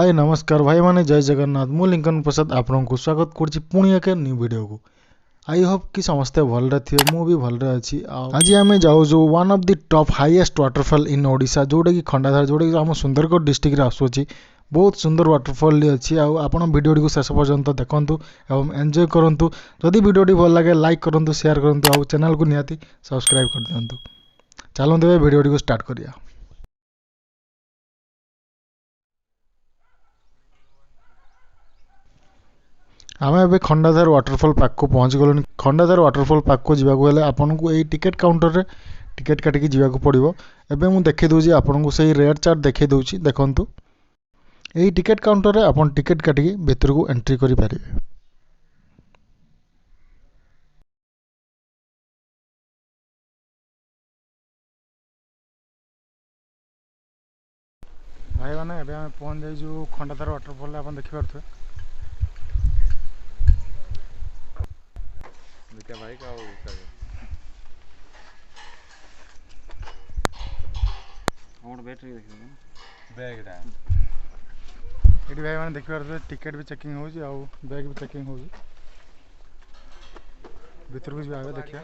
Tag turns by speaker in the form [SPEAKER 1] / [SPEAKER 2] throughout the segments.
[SPEAKER 1] हाय नमस्कार भाई माने जय जगन्नाथ मु लिंकन प्रसाद आपको स्वागत करुच्ची पुणी एक न्यू वीडियो को। आई होप कि समस्ते भलरे थे मु भी भलरे अच्छी। आज आम जाऊँ one of the top highest waterfall in Odisha जोटा कि खंडाधार जोटा कि आम सुंदरगढ़ डिस्ट्रिक्ट रे आसुची। बहुत सुंदर वाटरफॉल अच्छी आपण वीडियो शेष पर्यंत देखंतु एवं एंजॉय करंतु। जदि वीडियो भल लगे लाइक करंतु शेयर करंतु और चैनल को निहाती सब्सक्राइब कर दियंतु। चलते वीडियो को स्टार्ट करिया। आम ए खंडाधार वाटरफॉल पाक को पहुँच गलु। खंडाधार वाटरफॉल पाक को जावाक हेले आपन को यही टिकेट काउंटर रे टिकेट काटिकी जावाक पड़िबो। एबे मु देखै दउची आपन को सही रेड चार्ट देखै दउची देखंतु। यही टिकेट काउंटर रे आपन टिकेट काटिकी भीतर को एंट्री करि पारिबे। भाई माने एबे हम पहुँच जाई जो खंडाधार वाटरफॉल आपन देखि पारथु।
[SPEAKER 2] देखा भाई का बैटरी बैगटा
[SPEAKER 1] ये भाई मैंने देखिए टिकेट भी चेकिंग हो बैग भी चेकिंग हो भीतर को जाए देखिए।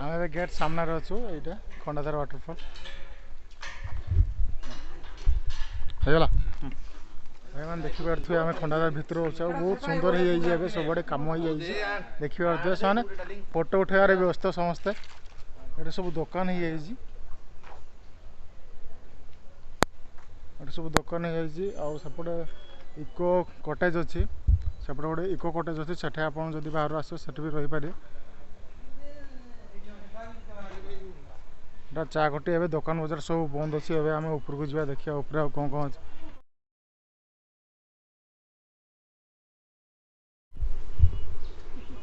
[SPEAKER 1] आम गेट सामने अच्छु यहाँ खंडाधार वाटरफॉल होगा भाई मैंने देखी पारे आम खंडाधार भितर अच्छे बहुत सुंदर हो जाए सब कम हो देखी पारे से फोटो उठार व्यवस्था समस्ते ये सब दुकान हो जाए सब दुकान हो सेपटे इको कटेज अच्छी सेपटे गोटे इको कटेज अच्छी से आप बाहर आस भी रही पारे। चा कटी ए दुकान बजार सब बंद अच्छी आम ऊपर को जा देखिए ऊपर कौन कौन अच्छे।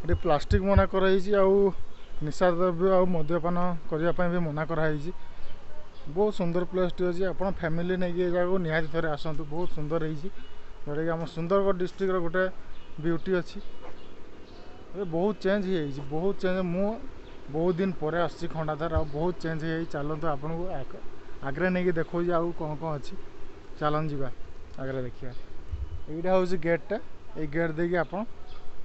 [SPEAKER 1] ये प्लास्टिक मना कराई निशा द्रव्य आ मद्यपान करने भी मना कराई। बहुत सुंदर प्लेस टी अच्छी आप फैमिली नहीं जगह निहाती थे आसतु बहुत सुंदर होती जोटा कि आम सुंदरगढ़ डिस्ट्रिक्ट गोटे ब्यूटी अच्छी बहुत चेंज हो बहुत चेंज मु बहुत दिन पर आसी खंडाधार आ बहुत चेंज हो चलते आपन को आगे नहीं देखो कौन कौन अच्छी चलन जा आगे देखिए। यहाँ हूँ गेटा ये गेट देखिए आप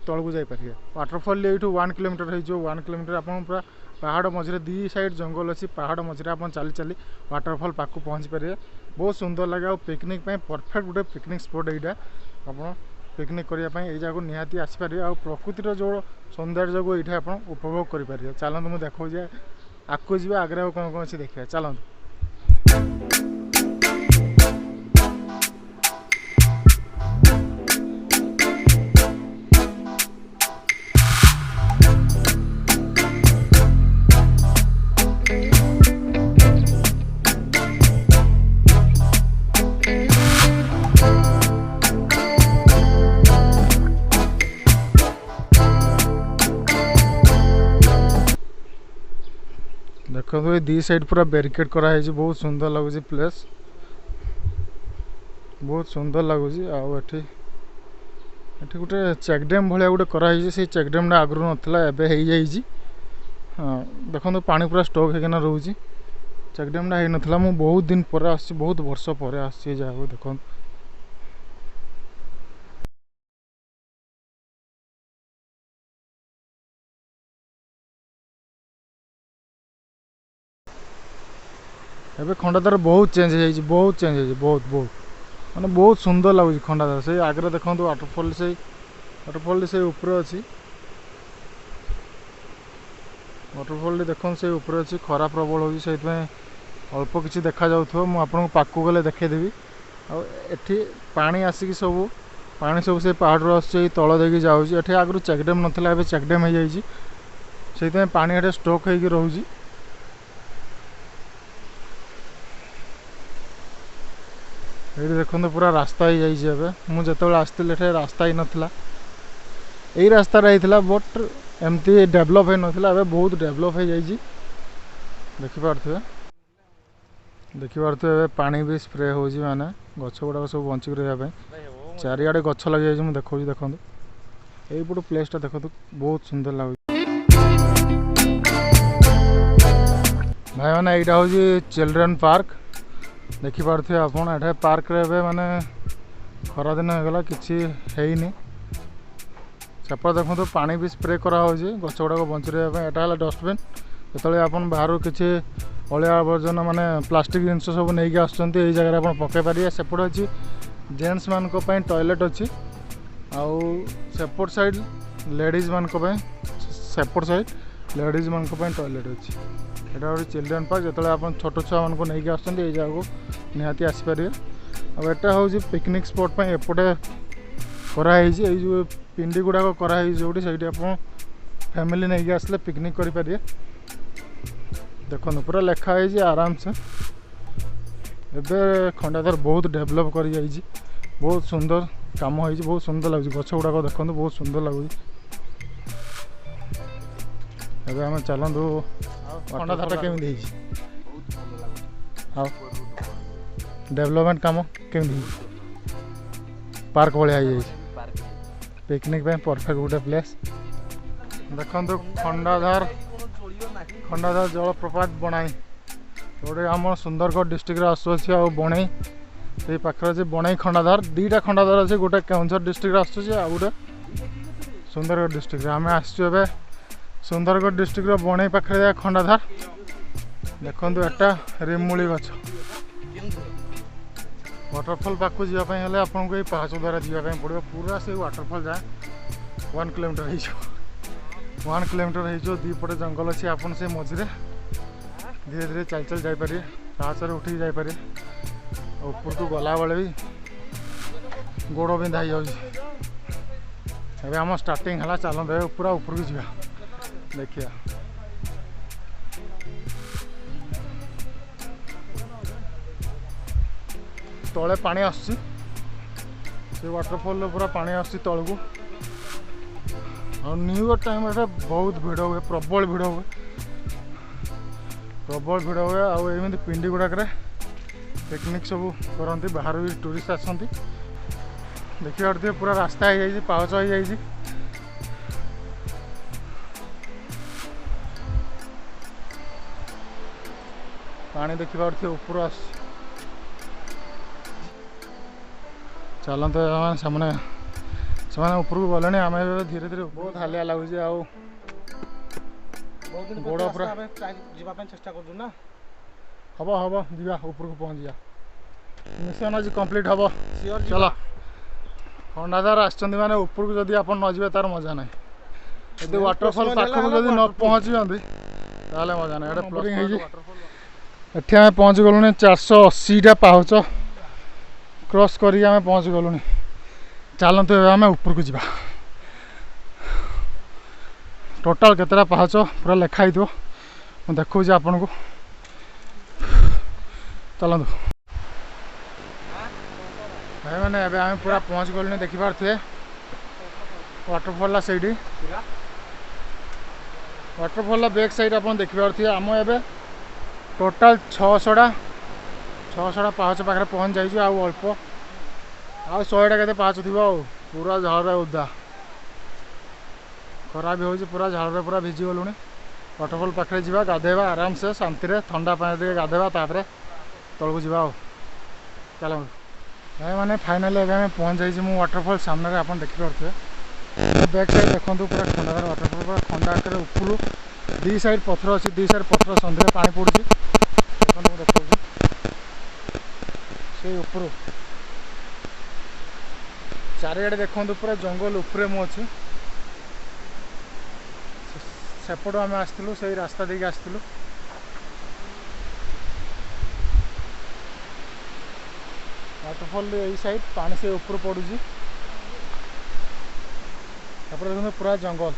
[SPEAKER 1] तल को जापर वाटरफॉल ये 1 किलोमीटर हो 1 किलोमीटर आप पूरा पहाड़ मझे दी साइड जंगल अच्छी पहाड़ मझे आप चली चली वाटरफॉल पाक को पहुँची पारे बहुत सुंदर लगे। पिकनिक परफेक्ट गोटे पिकनिक स्पॉट यहाँ आप पिकनिक करने ये जगह निहाती आसपारे आ प्रकृतिर जो सौंदर्य को ये आप उपभोग करें। चलते मुझे देखो जे आगे जी आगे कौन कौन अच्छी देखिए चलते। देखो ये दी साइड पूरा बैरिकेड कराई बहुत सुंदर लगुच प्लेस बहुत सुंदर लगुच आठी गोटे चेकडेम भाया गोटे कराई से चेकडेम आगु नाला एवं हाँ देखो पानी पूरा स्टॉक होना रोचे चेकडेम हो ना बहुत दिन पर आसी बहुत वर्ष पर आसी जगह देखो। एबे खंडाधार बहुत चेंज हो बहुत बहुत माने बहुत सुंदर लगुच खंडाधार से आगे देखो वाटरफॉल से ऊपर अच्छी वाटरफॉल देखो से ऊपर अच्छी खरा प्रबल हो अल्प किसी देखा जाऊ मुझे पाक गले देखेदेवी आठी पानी आसिक सब पानी सब से पहाड़ आस तल देकी जाऊँगी आगु चेकडेम नाला चेकडेम हो जाए पानी एटे स्टॉक हो रोचे। ये देखो पूरा रास्ता ही जाइए मुझे आसती रास्ता ही नाला यही रास्ता रही बट एमती डेभलप हो नाला बहुत डेभलप हो जाइए देखिपे पानी भी स्प्रे हो माने गछ गुड़ाक सब बंचिक रहा चारिआडे गछ लगे मुझे देखो देखो यहीपट प्लेसटा देखो बहुत सुंदर लगे भाई मैंने यहाँ हूँ चिल्ड्रेन पार्क देखिपे आपड़ एठे पार्क रे माने खरा दिन होगा किसी है सेपट देखो पानी भी स्प्रे करा गछ गुड़ाक बंची रहा यहाँ है डस्टबिन जो आप बाहर किसी अलिया आवर्जना माने प्लास्टिक जिन सब नहीं आसुँच जगह आप पकई पारे सेपट अच्छी जेन्ट्स मान टॉयलेट अच्छी आउ सेपट साइड लेडीज मान सेपट साइड लेडीज मान टॉयलेट अच्छी यहाँ गोटे चिल्ड्रेन पार्क जो आप छोट छुआ मानक नहीं आसुँच जगह को निहाती आसपारे आटा हूँ पिकनिक स्पॉट एपटे कराई जो पिंडी गुड़ाक कराई जो आप फैमिली नहीं आसले पिकनिक करें देखो पूरा लिखाई आराम से एबे खंडाधर बहुत डेवलप कर बहुत सुंदर काम हो बहुत सुंदर लगे गछ गुड़ाक देखो बहुत सुंदर लगुच एबे आम चलतु खंडाधर केमी डेवलपमेंट काम केमी पार्क भाई पिकनिक परफेक्ट गोटे प्लेस देखो खंडाधर जलप्रपात बनाई गोटे आम सुंदरगढ़ डिस्ट्रिक्ट आसूँ आ बणई से पाखे अच्छे बणई खंडाधर दुईटा खंडाधर अच्छे गोटे केउझर डिस्ट्रिक्ट आसूँ आ गोटे सुंदरगढ़ डिस्ट्रिक्ट आम आसवे सुंदरगढ़ डिस्ट्रिक्ट बणई पाखे खंडाधर देखो एटा रिमुली गछ वाटरफॉल पाक जावाई आपको ये पाहाच द्वारा जावाई पड़ो पूरा से वाटरफॉल जाए 1 किलोमीटर हो 1 किलोमीटर हो दीपटे जंगल अच्छे आप मझे धीरे धीरे चल चल जापर पाहाच उठिक जापर ऊपर को गला बेले भी गोड़ बिंधा हो आम स्टार्टिंग है चलते पूरा ऊपर को जा देखिए तले पानी आसुची से वाटरफॉल पूरा पानी आसुची तल को न्यू इयर टाइम बहुत भिड़ हुए प्रबल भिड़ हुए आमती पिंडी गुड़ाक पिकनिक सब करती बाहर भी टूरिस्ट आसती देखिए पूरा रास्ता हो जाए पाहच हो जाए पानी देखिए ऊपर आस चलते सामने ऊपर को गले आम धीरे धीरे बहुत हालिया लगुच गोड़ पूरा चेष्टा कर हम हम जा ऊपर को पहुँच जा मिशन आज कंप्लीट हम चल खंडाधर आने ऊपर को जब आप न तार मजा ना यदि वाटरफॉल पाखक जब न पहुँची ताले मजा ना ये पहुँच गलुनी 480टा पाहुच क्रॉस करी आम पहुँच गलुनी चलते आम ऊपर को जा टोटाल केतटा पाहाच पूरा लिखाई थो देखो आपन को चलतु भाई मैंने एबे आम पूरा पहुँच गलुनी देखिपारे वाटरफॉल से वाटरफॉल बैक साइड आप देखिपारे आम एबे टोटाल 600टा पाहाच पाखे पहुँच जाइए अल्प आ 100टा के पाहाच थी पूरा झाड़ उदा खरा भी हो पूरा झाड़ पूरा भिजी गलुनी वाटरफॉल पाखे जा गाधेबा आराम से शांति ठंडा पानी गाधेबा तापर तलू जा चल भाई मैंने फाइनाली आम पहुँच जाइए मु वाटरफॉल सामने आप देखिपे बैक साइड देखो पूरा खंडाधर वाटरफॉल पूरा खंडा आकर ऊपर दी साइड पथर अच्छी दी साइड पथर संधि पानी पड़ुची देखो से ऊपर चारिआडे देखो पूरा जंगल उपरे मु अच्छी सेपट आम आसलु से रास्ता देके आसलु वाटरफॉल यही साइड पानी से ऊपर पड़ुची देखो पूरा जंगल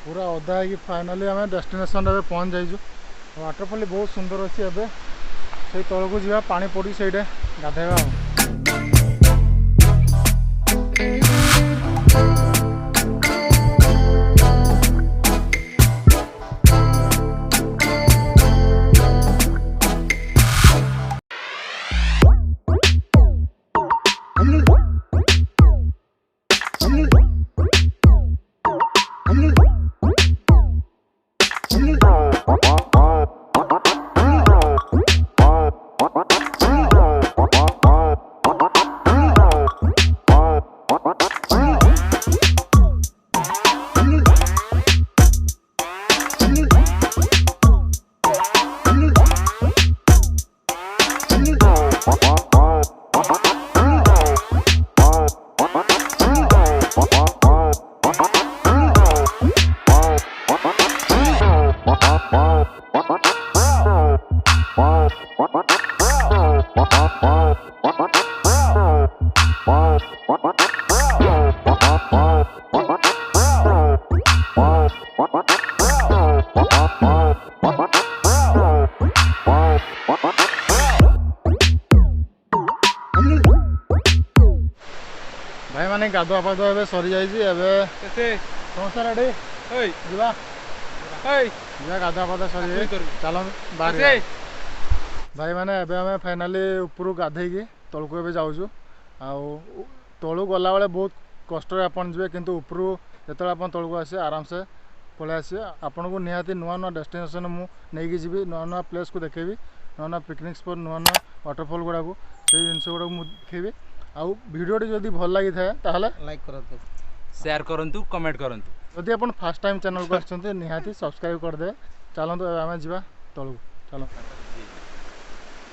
[SPEAKER 1] पूरा अदा है फाइनाली आम डेस्टिनेशन रे पहुँच जाइजु वाटरफॉल बहुत सुंदर अच्छी एबे से तल को जा पानी पड़ी से गाधेबा भाई माने गाधुआ पाधुआ एबे सरी जाइए एबे समस्या रेडी जीवा जीवा गाधुआ पाधुआ सरी जाए चलो बाहर भाई माने एबे हमें फाइनाली ऊपर गाधेकी तलक एबे जाऊँ तलू गला बेले बहुत कष्ट आपन जे किंतु ऊपर जो आप तलक आसे आराम से पलि आसे आपन को निहाती नुआ नुआ डेस्टिनेशन मु नहीं जी नुआ नुआ प्लेस को देखेबी नुआ नुआ पिकनिक स्पॉट नुआ नुआ वाटरफॉल गुड़ा को जिन गुड़ा देखेबी आउ वीडियो जदि भल लगी था
[SPEAKER 3] लाइक करंतु
[SPEAKER 2] शेयर करंतु कमेंट करंतु
[SPEAKER 1] जदि अपन फर्स्ट टाइम चैनल को आछंते निहाती सब्सक्राइब कर दे चलतो आम जा तलू चलो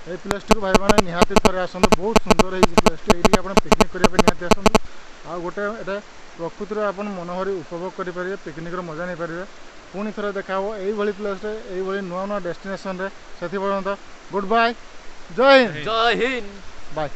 [SPEAKER 1] ये प्लेस टी भाई मैंने निहाती थे आसतु बहुत सुंदर है प्लेस टी ये आप पिकनिक करने निहाती आसतु आ गोटे ये प्रकृतिर आप मनोहरी उपभोग करेंगे पिकनिक मजा नहीं पारे पुणी थोड़ा देखा यही प्लेस ये नुआ नुआ डेस्टिनेशन से पर्यंत गुड बाय जय हिंद
[SPEAKER 3] जय हिंद
[SPEAKER 1] बाय।